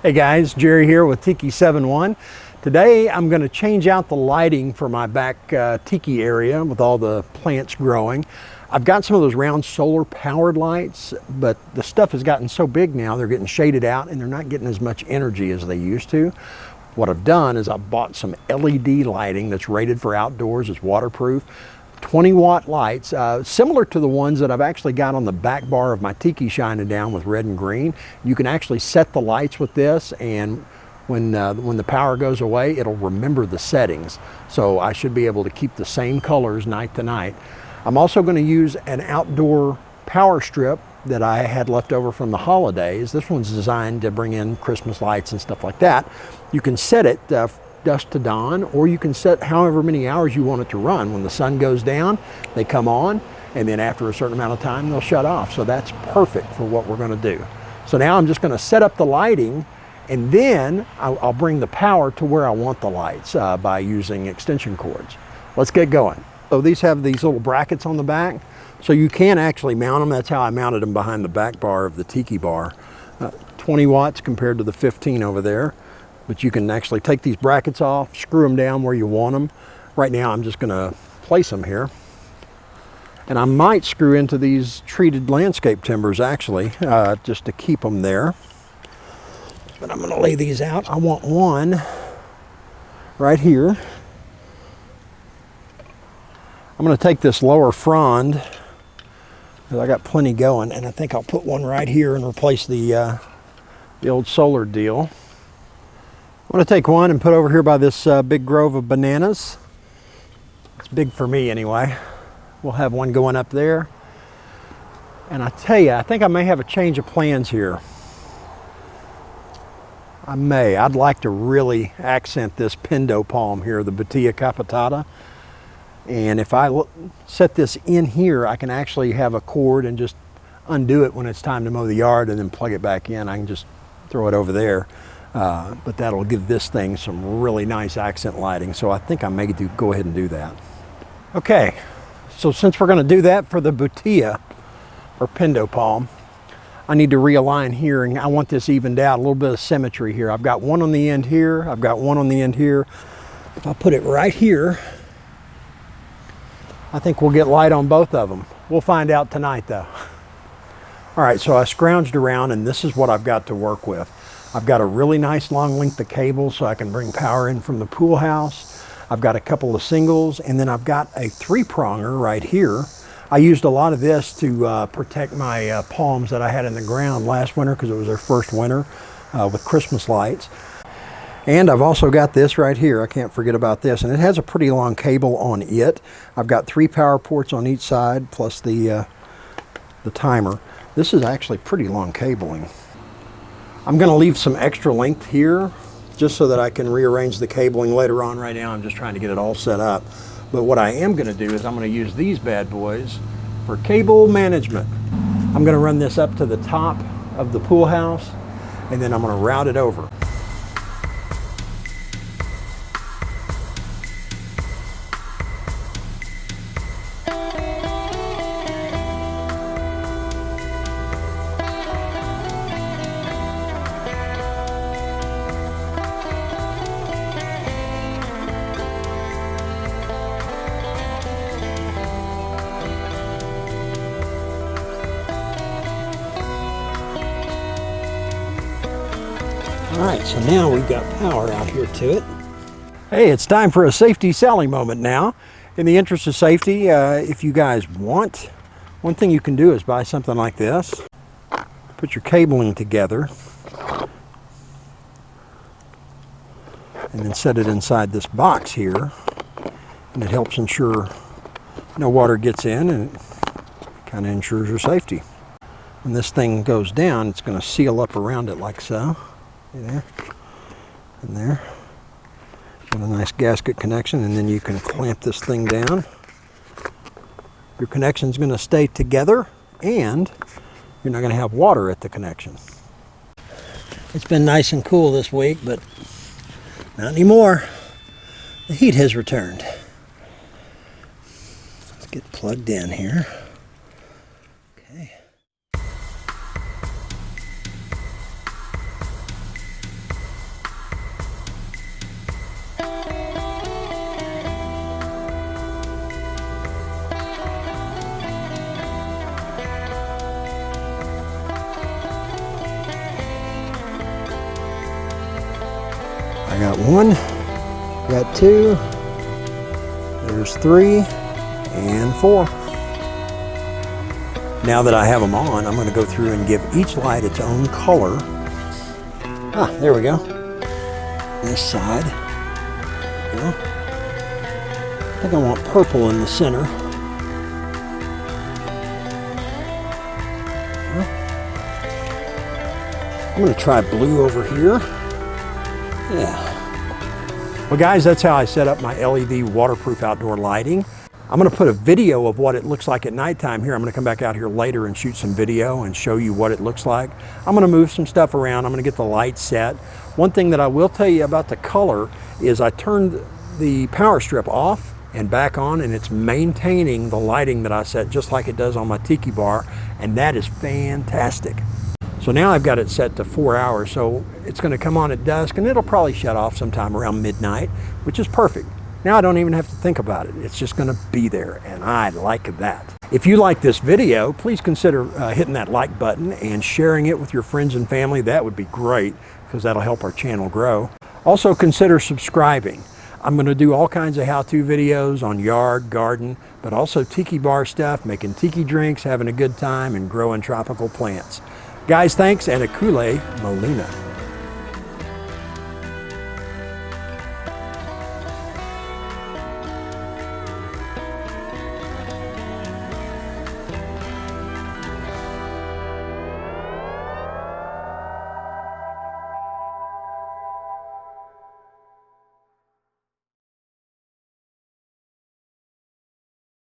Hey guys, Jerry here with Tiki 7-1. Today I'm going to change out the lighting for my back tiki area with all the plants growing. I've got some of those round solar powered lights, but the stuff has gotten so big now they're getting shaded out and they're not getting as much energy as they used to. What I've done is I've bought some LED lighting that's rated for outdoors, it's waterproof. 20-watt lights, similar to the ones that I've actually got on the back bar of my tiki shining down with red and green. You can actually set the lights with this, and when the power goes away, it'll remember the settings. So I should be able to keep the same colors night to night. I'm also going to use an outdoor power strip that I had left over from the holidays. This one's designed to bring in Christmas lights and stuff like that. You can set it dusk to dawn, or you can set however many hours you want it to run. When the sun goes down, they come on, and then after a certain amount of time, they'll shut off. So that's perfect for what we're going to do. So now I'm just going to set up the lighting, and then I'll bring the power to where I want the lights by using extension cords. Let's get going. So these have these little brackets on the back, so you can actually mount them. That's how I mounted them behind the back bar of the tiki bar. 20 watts compared to the 15 over there. But you can actually take these brackets off, screw them down where you want them. Right now I'm just going to place them here. And I might screw into these treated landscape timbers actually, just to keep them there. But I'm going to lay these out. I want one right here. I'm going to take this lower frond, because I got plenty going, and I think I'll put one right here and replace the old solar deal. I'm going to take one and put over here by this big grove of bananas. It's big for me anyway. We'll have one going up there. And I tell you, I think I may have a change of plans here. I'd like to really accent this pindo palm here, the Batia capitata. And if I set this in here, I can actually have a cord and just undo it when it's time to mow the yard and then plug it back in. I can just throw it over there. But that'll give this thing some really nice accent lighting. So I think I may go ahead and do that. Okay, so since we're going to do that for the Batia, or pindo palm, I need to realign here, and I want this evened out, a little bit of symmetry here. I've got one on the end here, I've got one on the end here. If I put it right here, I think we'll get light on both of them. We'll find out tonight though. All right, so I scrounged around, and this is what I've got to work with. I've got a really nice long length of cable so I can bring power in from the pool house. I've got a couple of singles, and then I've got a 3-pronger right here. I used a lot of this to protect my palms that I had in the ground last winter, because it was their first winter with Christmas lights. And I've also got this right here. I can't forget about this, and it has a pretty long cable on it. I've got 3 power ports on each side plus the timer. This is actually pretty long cabling. I'm going to leave some extra length here just so that I can rearrange the cabling later on. Right now I'm just trying to get it all set up. But what I am going to do is I'm going to use these bad boys for cable management. I'm going to run this up to the top of the pool house, and then I'm going to route it over. All right, so now we've got power out here to it. Hey, it's time for a safety Sally moment now. In the interest of safety, if you guys want, one thing you can do is buy something like this. Put your cabling together and then set it inside this box here, and it helps ensure no water gets in, and it kind of ensures your safety. When this thing goes down, it's going to seal up around it like so. There and there. Got a nice gasket connection, and then you can clamp this thing down. Your connection's going to stay together, and you're not going to have water at the connection. It's been nice and cool this week, but not anymore. The heat has returned. Let's get plugged in here. Okay. I got 1, got 2, there's 3, and 4. Now that I have them on, I'm going to go through and give each light its own color. Ah, there we go. This side. There we go. I think I want purple in the center. I'm going to try blue over here. Yeah. Well guys, that's how I set up my LED waterproof outdoor lighting. I'm going to put a video of what it looks like at nighttime here. I'm going to come back out here later and shoot some video and show you what it looks like. I'm going to move some stuff around. I'm going to get the light set. One thing that I will tell you about the color is I turned the power strip off and back on, and it's maintaining the lighting that I set just like it does on my tiki bar, and that is fantastic. So now I've got it set to 4 hours, so it's going to come on at dusk and it'll probably shut off sometime around midnight, which is perfect. Now I don't even have to think about it. It's just going to be there, and I like that. If you like this video, please consider hitting that like button and sharing it with your friends and family. That would be great because that'll help our channel grow. Also consider subscribing. I'm going to do all kinds of how-to videos on yard, garden, but also tiki bar stuff, making tiki drinks, having a good time, and growing tropical plants. Guys, thanks, and Okule Maluna.